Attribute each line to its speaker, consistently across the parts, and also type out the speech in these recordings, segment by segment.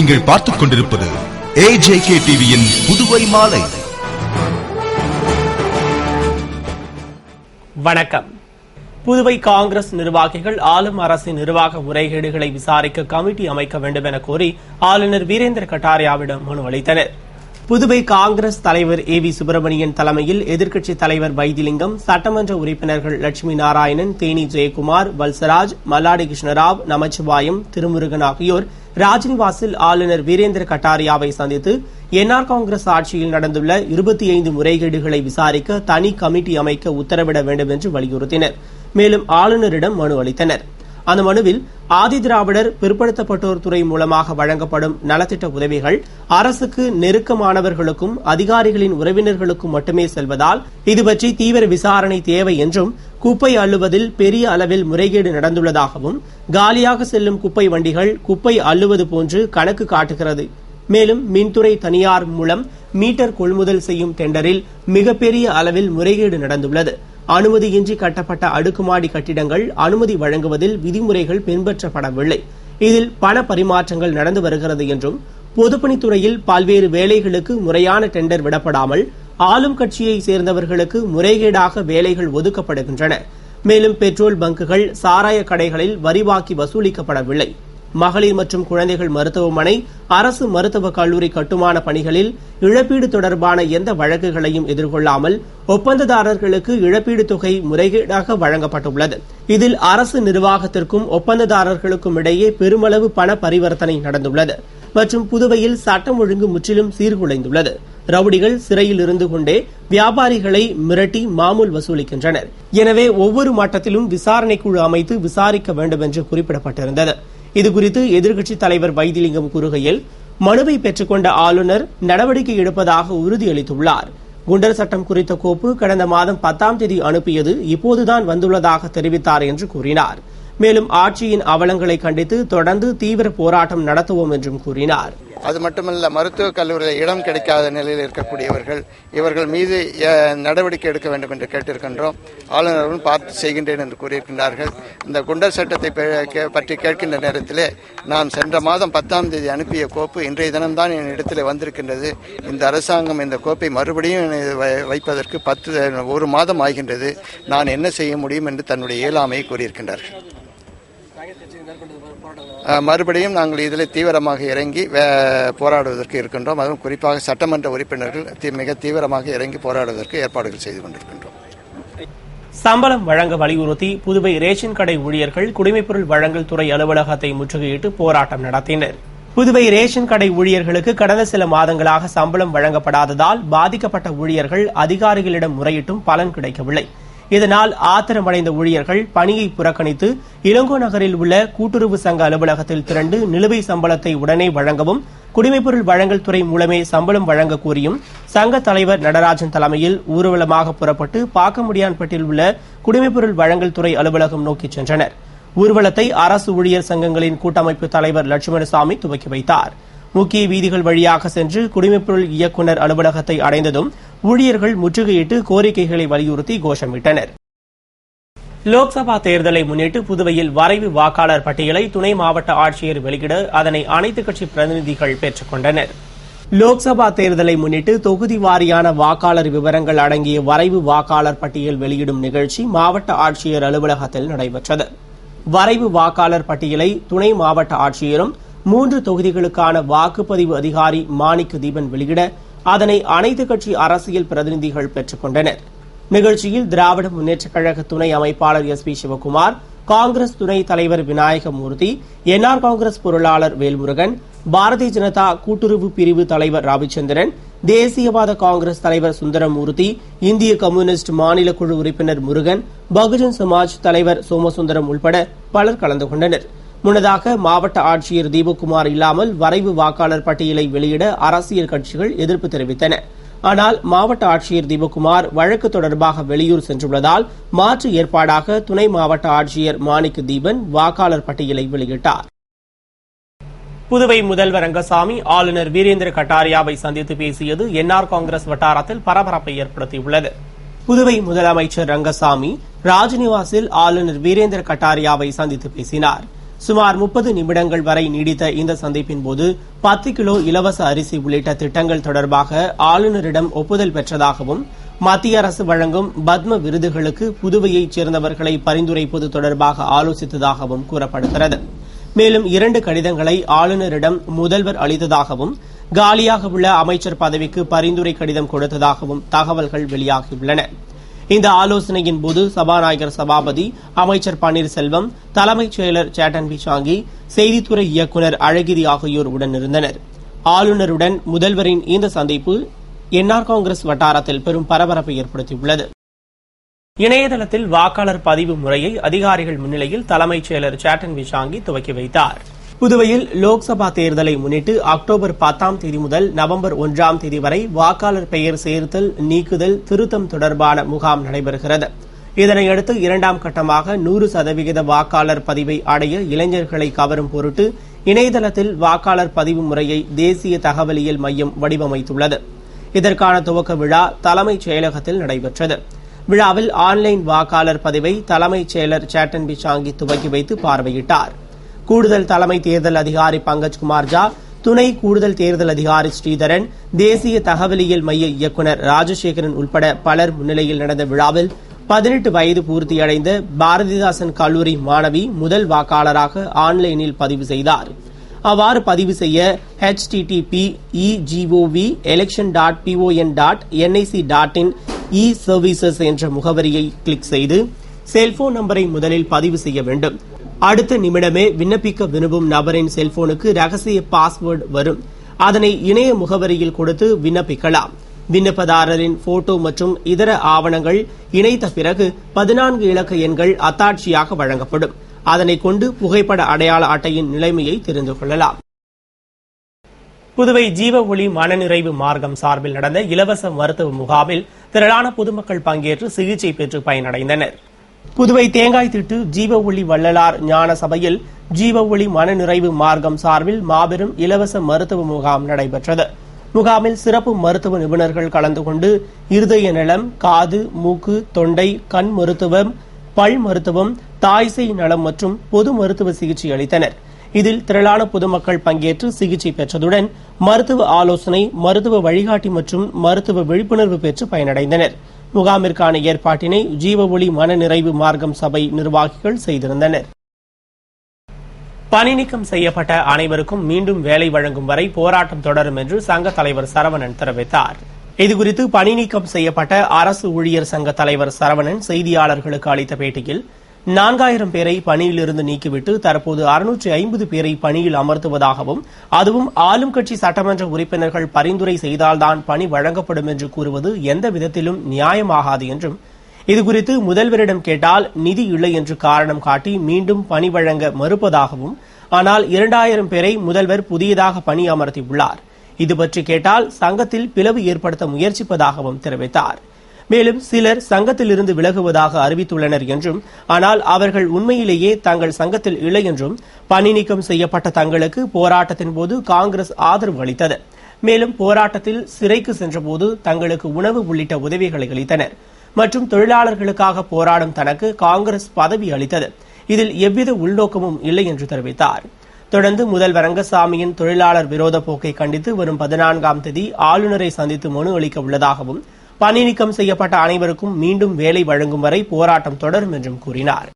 Speaker 1: நீங்கள் பார்த்துக் கொண்டிருப்பது AJK டிவியின் புதுவை மாலை.
Speaker 2: வணக்கம். புதுவை காங்கிரஸ் நிர்வாகிகள் ஆளும் அரசின் நிர்வாக முறைகேடுகளை விசாரிக்க கமிட்டி அமைக்க வேண்டும் என கோரி ஆளுநர் வீரேந்திர கட்டாரியாவிடம் மனு அளித்தனர். புதுவை காங்கிரஸ் தலைவர் AV சுப்பிரமணியன் தலைமையில் எதிர்க்கட்சித் தலைவர் வைத்திலிங்கம், சட்டமன்ற உறுப்பினர்கள் லட்சுமி நாராயணன், தேனி ஜெயக்குமார், வல்சராஜ், மல்லாடி கிருஷ்ணராவ், நமச்சிவாயம், திருமுருகன் ஆகியோர் ராஜ்நிவாசில் ஆளுநர் வீரேந்திர கட்டாரியாவை சந்தித்து NR காங்கிரஸ் ஆட்சியில் நடந்துள்ள 25 முறைகேடுகளை விசாரிக்க தனி கமிட்டி அமைக்க உத்தரவிட வேண்டும் என்று வலியுறுத்தினர். மேலும் ஆளுநரிடம் மனு அளித்தனர். அந்த மனுவில் ஆதி திராவிடர் பிற்படுத்தப்பட்டோர் துறை மூலமாக வழங்கப்படும் நலத்திட்ட உதவிகள் அரசுக்கு நெருக்கமானவர்களுக்கும் அதிகாரிகளின் உறவினர்களுக்கும் மட்டுமே செல்வதால் இதுபற்றி தீவிர விசாரணை தேவை என்றும், குப்பை அள்ளுவதில் பெரிய அளவில் முறைகேடு நடந்துள்ளதாகவும், காலியாக செல்லும் குப்பை வண்டிகள் குப்பை அள்ளுவது போன்று கணக்கு காட்டுகிறது. மேலும் மின்துறை தனியார் மூலம் மீட்டர் கொள்முதல் செய்யும் டெண்டரில் மிகப்பெரிய அளவில் முறைகேடு நடந்துள்ளது. அனுமதியின்றி கட்டப்பட்ட அடுக்குமாடி கட்டிடங்கள் அனுமதி வழங்குவதில் விதிமுறைகள் பின்பற்றப்படவில்லை. இதில் பண பரிமாற்றங்கள் நடந்து வருகிறது என்றும், பொதுப்பணித்துறையில் பல்வேறு வேலைகளுக்கு முறையான டெண்டர் விடப்படாமல் ஆளும் கட்சியை சேர்ந்தவர்களுக்கு முறைகேடாக வேலைகள் ஒதுக்கப்படுகின்றன. மேலும் பெட்ரோல் பங்குகள், சாராய கடைகளில் வரிவாக்கி வசூலிக்கப்படவில்லை. மகளிர் மற்றும் குழந்தைகள் மருத்துவமனை, அரசு மருத்துவக் கல்லூரி கட்டுமான பணிகளில் இழப்பீடு தொடர்பான எந்த வழக்குகளையும் எதிர்கொள்ளாமல் ஒப்பந்ததாரர்களுக்கு இழப்பீடு தொகை முறைகேடாக வழங்கப்பட்டுள்ளது. இதில் அரசு நிர்வாகத்திற்கும் ஒப்பந்ததாரர்களுக்கும் இடையே பெருமளவு பண பரிவர்த்தனை நடந்துள்ளது. மற்றும் புதுவையில் சட்டம் ஒழுங்கு முற்றிலும் சீர்குலைந்துள்ளது. ரவுடிகள் சிறையில் இருந்து கொண்டே வியாபாரிகளை மிரட்டி மாமூல் வசூலிக்கின்றனர். எனவே ஒவ்வொரு மட்டத்திலும் விசாரணை குழு அமைத்து விசாரிக்க வேண்டும் என்று குறிப்பிடப்பட்டிருந்தது. இதுகுறித்து எதிர்க்கட்சித் தலைவர் வைத்திலிங்கம் கூறுகையில், மனுவை பெற்றுக்கொண்ட ஆளுநர் நடவடிக்கை எடுப்பதாக உறுதியளித்துள்ளார். குண்டர் சட்டம் குறித்த கோப்பு கடந்த மாதம் 10ஆம் தேதி அனுப்பியது இப்போதுதான் வந்துள்ளதாக தெரிவித்தார் என்று கூறினார். மேலும் ஆட்சியின் அவலங்களை கண்டித்து தொடர்ந்து தீவிர போராட்டம் நடத்துவோம் என்றும் கூறினார்.
Speaker 3: அது மட்டுமல்ல, மருத்துவக் கல்லூரியில் இடம் கிடைக்காத நிலையில் இருக்கக்கூடியவர்கள், இவர்கள் மீது நடவடிக்கை எடுக்க வேண்டும் என்று கேட்டிருக்கின்றோம். ஆளுநரும் பார்த்து செய்கின்றேன் என்று கூறியிருக்கின்றார்கள். இந்த குண்டர் சட்டத்தை பற்றி கேட்கின்ற நேரத்திலே, நான் சென்ற மாதம் 10ஆம் தேதி அனுப்பிய கோப்பு இன்றைய தினம்தான் என் இடத்தில் வந்திருக்கின்றது. இந்த அரசாங்கம் இந்த கோப்பை மறுபடியும் வைப்பதற்கு 1 மாதம் ஆகின்றது. நான் என்ன செய்ய முடியும் என்று தன்னுடைய இயலாமையை கூறியிருக்கின்றார்கள். மறுபடியும் நாங்கள் இதில் தீவிரமாக இறங்கி போராடுவதற்கு இருக்கின்றோம். அதுவும் குறிப்பாக சட்டமன்ற உறுப்பினர்கள் மிக தீவிரமாக இறங்கி போராடுவதற்கு ஏற்பாடுகள் செய்து கொண்டிருக்கின்றோம்.
Speaker 2: சம்பளம் வழங்க வலியுறுத்தி புதுவை ரேஷன் கடை ஊழியர்கள் குடிமைப்பொருள் வழங்கல் துறை அலுவலகத்தை முற்றுகையிட்டு போராட்டம் நடத்தினர். புதுவை ரேஷன் கடை ஊழியர்களுக்கு கடந்த சில மாதங்களாக சம்பளம் வழங்கப்படாததால் பாதிக்கப்பட்ட ஊழியர்கள் அதிகாரிகளிடம் முறையிட்டும் பலன் கிடைக்கவில்லை. இதனால் ஆத்திரமடைந்த ஊழியர்கள் பணியை புறக்கணித்து இளங்கோ நகரில் உள்ள கூட்டுறவு சங்க அலுவலகத்தில் திரண்டு நிலுவை சம்பளத்தை உடனே வழங்கவும், குடிமைப்பொருள் வழங்கல் துறை மூலமே சம்பளம் வழங்க கோரியும் சங்க தலைவர் நடராஜன் தலைமையில் ஊர்வலமாக புறப்பட்டு பாக்கமுடியான்பட்டில் உள்ள குடிமைப்பொருள் வழங்கல் துறை அலுவலகம் நோக்கி சென்றனர். ஊர்வலத்தை அரசு ஊழியர் சங்கங்களின் கூட்டமைப்பு தலைவர் லட்சுமணசாமி துவக்கி வைத்தார். முக்கிய வீதிகள் வழியாக சென்று குடிமைப்பொருள் இயக்குநர் அலுவலகத்தை அடைந்ததும் ஊழியர்கள் முற்றுகையிட்டு கோரிக்கைகளை வலியுறுத்தி கோஷமிட்டனர். லோக்சபா தேர்தலை முன்னிட்டு புதுவையில் வரைவு வாக்காளர் பட்டியலை துணை மாவட்ட ஆட்சியர் வெளியிட அதனை அனைத்துக் கட்சி பிரதிநிதிகள் பெற்றுக் கொண்டனர். லோக்சபா தேர்தலை முன்னிட்டு தொகுதி வாரியான வாக்காளர் விவரங்கள் அடங்கிய வரைவு வாக்காளர் பட்டியல் வெளியிடும் நிகழ்ச்சி மாவட்ட ஆட்சியர் அலுவலகத்தில் நடைபெற்றது. வரைவு வாக்காளர் பட்டியலை துணை மாவட்ட ஆட்சியரும் 3 தொகுதிகளுக்கான வாக்குப்பதிவு அதிகாரி மாணிக்க தீபன் வெளியிட அதனை அனைத்துக் கட்சி அரசியல் பிரதிநிதிகள் பெற்றுக் கொண்டனர். நிகழ்ச்சியில் திராவிட முன்னேற்றக் கழக துணை அமைப்பாளர் SP சிவக்குமார், காங்கிரஸ் துணைத் தலைவர் விநாயகமூர்த்தி, NR காங்கிரஸ் பொருளாளர் வேல்முருகன், பாரதிய ஜனதா கூட்டுறவு பிரிவு தலைவர் ரவிச்சந்திரன், தேசியவாத காங்கிரஸ் தலைவர் சுந்தரமூர்த்தி, இந்திய கம்யூனிஸ்ட் மாநில குழு உறுப்பினர் முருகன், பகுஜன் சமாஜ் தலைவர் சோமசுந்தரம் உள்பட பலர் கலந்து கொண்டனர். முன்னதாக மாவட்ட ஆட்சியர் தீபக்குமார் இல்லாமல் வரைவு வாக்காளர் பட்டியலை வெளியிட அரசியல் கட்சிகள் எதிர்ப்பு தெரிவித்தன. ஆனால் மாவட்ட ஆட்சியர் தீபக்குமார் வழக்கு தொடர்பாக வெளியூர் சென்றுள்ளதால் மாற்று ஏற்பாடாக துணை மாவட்ட ஆட்சியர் மாணிக்க தீபன் வாக்காளர் பட்டியலை வெளியிட்டார். புதுவை முதல்வர் ரங்கசாமி ஆளுநர் வீரேந்திர கட்டாரியாவை சந்தித்து பேசியது NR காங்கிரஸ் வட்டாரத்தில் பரபரப்பை ஏற்படுத்தியுள்ளது. புதுவை முதலமைச்சர் ரங்கசாமி ராஜ்நிவாசில் ஆளுநர் வீரேந்திர கட்டாரியாவை சந்தித்து பேசினார். சுமார் 30 நிமிடங்கள் வரை நீடித்த இந்த சந்திப்பின் போது 10 கிலோ இலவச அரிசி உள்ளிட்ட திட்டங்கள் தொடர்பாக ஆளுநரிடம் ஒப்புதல் பெற்றதாகவும் மத்திய அரசு வழங்கும் பத்ம விருதுகளுக்கு புதுவையைச் சேர்ந்தவர்களை பரிந்துரைப்பது தொடர்பாக ஆலோசித்ததாகவும் கூறப்படுகிறது. மேலும் 2 கடிதங்களை ஆளுநரிடம் முதல்வர் அளித்ததாகவும் காலியாக உள்ள அமைச்சர் பதவிக்கு பரிந்துரை கடிதம் கொடுத்ததாகவும் தகவல்கள் வெளியாகியுள்ளன. இந்த ஆலோசனையின் போது சபாநாயகர் சபாபதி, அமைச்சர் பன்னீர்செல்வம், தலைமைச் செயலர் சேட்டன் பிசாங்கி, செய்தித்துறை இயக்குநர் அழகிரி ஆகியோர் உடனிருந்தனர். ஆளுநருடன் முதல்வரின் இந்த சந்திப்பு என்ஆர் காங்கிரஸ் வட்டாரத்தில் பெரும் பரபரப்பை ஏற்படுத்தியுள்ளது. இணையதளத்தில் வாக்காளர் பதிவு முறையை அதிகாரிகள் முன்னிலையில் தலைமைச் செயலர் சேட்டன் பிசாங்கி துவக்கி வைத்தார். புதுவையில் லோக்சபா தேர்தலை முன்னிட்டு அக்டோபர் 10ஆம் தேதி முதல் நவம்பர் 1ஆம் தேதி வரை வாக்காளர் பெயர் சேர்த்தல், நீக்குதல், திருத்தம் தொடர்பான முகாம் நடைபெறுகிறது. இதனையடுத்து 2ஆம் கட்டமாக 100% வாக்காளர் பதிவை அடைய இளைஞர்களை கவரும் பொருட்டு இணையதளத்தில் வாக்காளர் பதிவு முறையை தேசிய தகவலியல் மையம் வடிவமைத்துள்ளது. இதற்கான துவக்க விழா தலைமைச் செயலகத்தில் நடைபெற்றது. விழாவில் ஆன்லைன் வாக்காளர் பதிவை தலைமைச் செயலர் சேட்டன் பிசாங்கி துவக்கி வைத்து பார்வையிட்டார். கூடுதல் தலைமை தேர்தல் அதிகாரி பங்கஜ்குமார் ஜா, துணை கூடுதல் தேர்தல் அதிகாரி ஸ்ரீதரன், தேசிய தகவலியல் மைய இயக்குநர் ராஜசேகரன் உட்பட பலர் முன்னிலையில் நடந்த விழாவில் 18 வயது பூர்த்தியடைந்த பாரதிதாசன் கல்லூரி மாணவி முதல் வாக்காளராக ஆன்லைனில் பதிவு செய்தார். அவ்வாறு பதிவு செய்ய http://egov.election.pon.nic.in/e-services என்ற முகவரியை கிளிக் செய்து செல்போன் நம்பரை முதலில் பதிவு செய்ய வேண்டும். அடுத்த நிமிடமே விண்ணப்பிக்க விரும்பும் நபரின் செல்போனுக்கு ரகசிய பாஸ்வேர்டு வரும். அதனை இணைய முகவரியில் கொடுத்து விண்ணப்பிக்கலாம். விண்ணப்பதாரரின் போட்டோ மற்றும் இதர ஆவணங்கள் இணைத்த பிறகு 14 இலக்க எண்கள் அத்தாட்சியாக வழங்கப்படும். அதனை கொண்டு புகைப்பட அடையாள அட்டையின் நிலைமையை தெரிந்து கொள்ளலாம். புதுவை ஜீவ ஒளி மனநிறைவு மார்க்கம் சார்பில் நடந்த இலவச மருத்துவ முகாமில் திரளான பொதுமக்கள் பங்கேற்று சிகிச்சை பெற்று பயனடைந்தனர். புதுவை தேங்காய் திட்டு ஜீவ ஒளி வள்ளலார் ஞான சபையில் ஜீவ ஒளி மனநிறைவு மார்க்கம் சார்பில் மாபெரும் இலவச மருத்துவ முகாம் நடைபெற்றது. முகாமில் சிறப்பு மருத்துவ நிபுணர்கள் கலந்து கொண்டு இருதய நலம், காது, மூக்கு, தொண்டை, கண் மருத்துவம், பல் மருத்துவம், தாய்சேய் நலம் மற்றும் பொது மருத்துவ சிகிச்சை அளித்தனர். இதில் திரளான பொதுமக்கள் பங்கேற்று சிகிச்சை பெற்றதுடன் மருத்துவ ஆலோசனை, மருத்துவ வழிகாட்டி மற்றும் மருத்துவ விழிப்புணர்வு பெற்று பயனடைந்தனர். முகாமிற்கான ஏற்பாட்டினை ஜீவ ஒளி மனநிறைவு மார்க்கம் சபை நிர்வாகிகள் செய்திருந்தனர். பணி நீக்கம் செய்யப்பட்ட அனைவருக்கும் மீண்டும் வேலை வழங்கும் வரை போராட்டம் தொடரும் என்று சங்க தலைவர் சரவணன் தெரிவித்தார். இதுகுறித்து பணி நீக்கம் செய்யப்பட்ட அரசு ஊழியர் சங்க தலைவர் சரவணன் செய்தியாளர்களுக்கு அளித்த பேட்டியில் 4000 பேரை பணியிலிருந்து நீக்கிவிட்டு தற்போது 650 பேரை பணியில் அமர்த்துவதாகவும், அதுவும் ஆளும் கட்சி சட்டமன்ற உறுப்பினர்கள் பரிந்துரை செய்தால்தான் பணி வழங்கப்படும் என்று கூறுவது எந்த விதத்திலும் நியாயமாகாது என்றும், இதுகுறித்து முதல்வரிடம் கேட்டால் நிதி இல்லை என்று காரணம் காட்டி மீண்டும் பணி வழங்க மறுப்பதாகவும், ஆனால் 2000 பேரை முதல்வர் புதியதாக பணி அமர்த்தியுள்ளார். இதுபற்றி கேட்டால் சங்கத்தில் பிளவு ஏற்படுத்த முயற்சிப்பதாகவும் தெரிவித்தார். மேலும் சிலர் சங்கத்திலிருந்து விலகுவதாக அறிவித்துள்ளனர் என்றும், ஆனால் அவர்கள் உண்மையிலேயே தங்கள் சங்கத்தில் இல்லை என்றும், பணி நீக்கம் செய்யப்பட்ட தங்களுக்கு போராட்டத்தின் போது காங்கிரஸ் ஆதரவு அளித்தது. மேலும் போராட்டத்தில் சிறைக்கு சென்றபோது தங்களுக்கு உணவு உள்ளிட்ட உதவிகளை அளித்தனர் மற்றும் தொழிலாளர்களுக்காக போராடும் தனக்கு காங்கிரஸ் பதவி அளித்தது. இதில் எவ்வித உள்நோக்கமும் இல்லை என்று தெரிவித்தார். தொடர்ந்து முதல்வர் ரங்கசாமியின் தொழிலாளர் விரோத போக்கை கண்டித்து வரும் 14ஆம் தேதி ஆளுநரை சந்தித்து மனு அளிக்க உள்ளதாகவும், பணி நீக்கம் செய்யப்பட்ட அனைவருக்கும் மீண்டும் வேலை வழங்கும் வரை போராட்டம் தொடரும் என்றும் கூறினார்.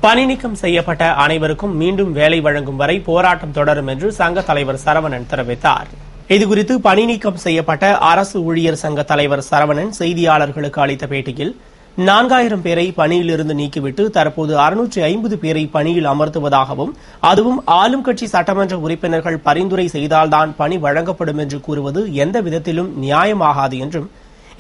Speaker 2: பணி நீக்கம் செய்யப்பட்ட அனைவருக்கும் மீண்டும் வேலை வழங்கும் வரை போராட்டம் தொடரும் என்று சங்க தலைவர் சரவணன் தெரிவித்தார். இதுகுறித்து பணி நீக்கம் செய்யப்பட்ட அரசு ஊழியர் சங்க தலைவர் சரவணன் செய்தியாளர்களுக்கு அளித்த பேட்டியில் 4000 பேரை பணியிலிருந்து நீக்கிவிட்டு தற்போது 650 பேரை பணியில் அமர்த்துவதாகவும், அதுவும் ஆளும் கட்சி சட்டமன்ற உறுப்பினர்கள் பரிந்துரை செய்தால்தான் பணி வழங்கப்படும் என்று கூறுவது எந்த விதத்திலும் நியாயமாகாது என்றும்,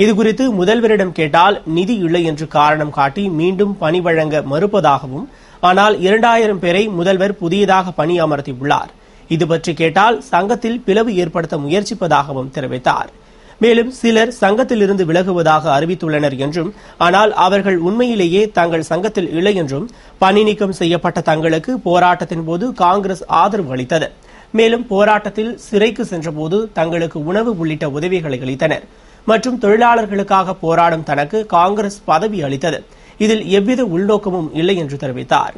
Speaker 2: இதுகுறித்து முதல்வரிடம் கேட்டால் நிதி இல்லை என்று காரணம் காட்டி மீண்டும் பணி வழங்க மறுப்பதாகவும், ஆனால் 2000 பேரை முதல்வர் புதியதாக பணி அமர்த்தியுள்ளார். இதுபற்றி கேட்டால் சங்கத்தில் பிளவு ஏற்படுத்த முயற்சிப்பதாகவும் தெரிவித்தார். மேலும் சிலர் சங்கத்திலிருந்து விலகுவதாக அறிவித்துள்ளனர் என்றும், ஆனால் அவர்கள் உண்மையிலேயே தங்கள் சங்கத்தில் இல்லை என்றும், பணி நீக்கம் செய்யப்பட்ட தங்களுக்கு போராட்டத்தின் போது காங்கிரஸ் ஆதரவு அளித்தது. மேலும் போராட்டத்தில் சிறைக்கு சென்றபோது தங்களுக்கு உணவு உள்ளிட்ட உதவிகளை அளித்தனர் மற்றும் தொழிலாளர்களுக்காக போராடும் தனக்கு காங்கிரஸ் பதவி அளித்தது. இதில் எவ்வித உள்நோக்கமும் இல்லை என்று தெரிவித்தார்.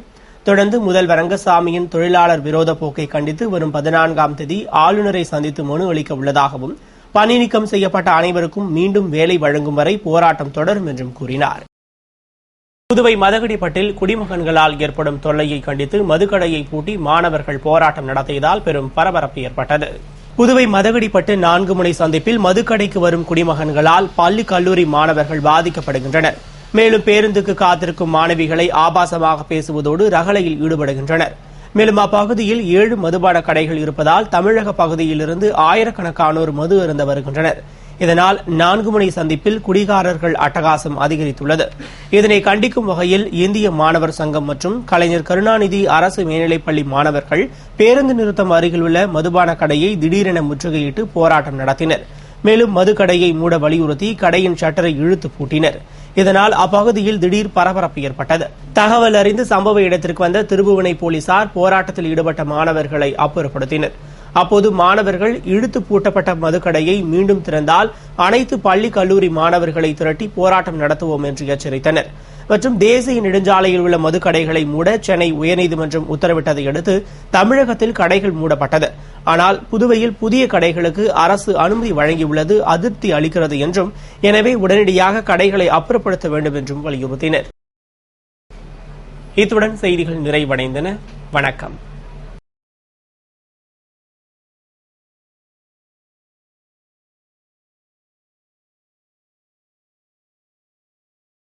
Speaker 2: தொடர்ந்து முதல்வர் ரங்கசாமியின் தொழிலாளர் விரோத போக்கை கண்டித்து வரும் 14ஆம் தேதி ஆளுநரை சந்தித்து மனு அளிக்க உள்ளதாகவும் பணி நீக்கம் செய்யப்பட்ட அனைவருக்கும் மீண்டும் வேலை வழங்கும் வரை போராட்டம் தொடரும் என்றும் கூறினார். புதுவை மதகடிப்பட்டில் குடிமகன்களால் ஏற்படும் தொல்லையை கண்டித்து மதுக்கடையை பூட்டி மாணவர்கள் போராட்டம் நடத்தியதால் பெரும் பரபரப்பு ஏற்பட்டது. புதுவை மதகடிப்பட்டு 4 முனை சந்திப்பில் மதுக்கடைக்கு வரும் குடிமகன்களால் பள்ளி கல்லூரி மாணவர்கள் பாதிக்கப்படுகின்றனர். மேலும் பேருந்துக்கு காத்திருக்கும் மாணவிகளை ஆபாசமாக பேசுவதோடு ரகளையில் ஈடுபடுகின்றனர். மேலும் அப்பகுதியில் 7 மதுபான கடைகள் இருப்பதால் தமிழக பகுதியிலிருந்து ஆயிரக்கணக்கானோர் மது அருந்த வருகின்றனர். இதனால் 4 முனை சந்திப்பில் குடிகாரர்கள் அட்டகாசம் அதிகரித்துள்ளது. இதனை கண்டிக்கும் வகையில் இந்திய மாணவர் சங்கம் மற்றும் கலைஞர் கருணாநிதி அரசு மேல்நிலைப்பள்ளி மாணவர்கள் பேருந்து நிறுத்தம் அருகில் உள்ள மதுபான கடையை திடீரென முற்றுகையிட்டு போராட்டம் நடத்தினர். மேலும் மதுக்கடையை மூட வலியுறுத்தி கடையின் ஷட்டரை இழுத்து பூட்டினர். இதனால் அப்பகுதியில் திடீர் பரபரப்பு ஏற்பட்டது. தகவல் அறிந்து சம்பவ இடத்திற்கு வந்த திருபுவனை போலீசார் போராட்டத்தில் ஈடுபட்ட மாணவர்களை அப்புறப்படுத்தினர். அப்போது மாணவர்கள் இழுத்து பூட்டப்பட்ட மதுக்கடையை மீண்டும் திறந்தால் அனைத்து பள்ளி கல்லூரி மாணவர்களை திரட்டி போராட்டம் நடத்துவோம் என்று எச்சரித்தனர். மற்றும் தேசிய நெடுஞ்சாலையில் உள்ள மதுக்கடைகளை மூட சென்னை உயர்நீதிமன்றம் உத்தரவிட்டதை அடுத்து தமிழகத்தில் கடைகள் மூடப்பட்டது. ஆனால் புதுவையில் புதிய கடைகளுக்கு அரசு அனுமதி வழங்கியுள்ளது அதிருப்தி அளிக்கிறது என்றும், எனவே உடனடியாக கடைகளை அப்புறப்படுத்த வேண்டும் என்றும் வலியுறுத்தினர். இத்துடன் செய்திகள் நிறைவடைந்தன. வணக்கம்.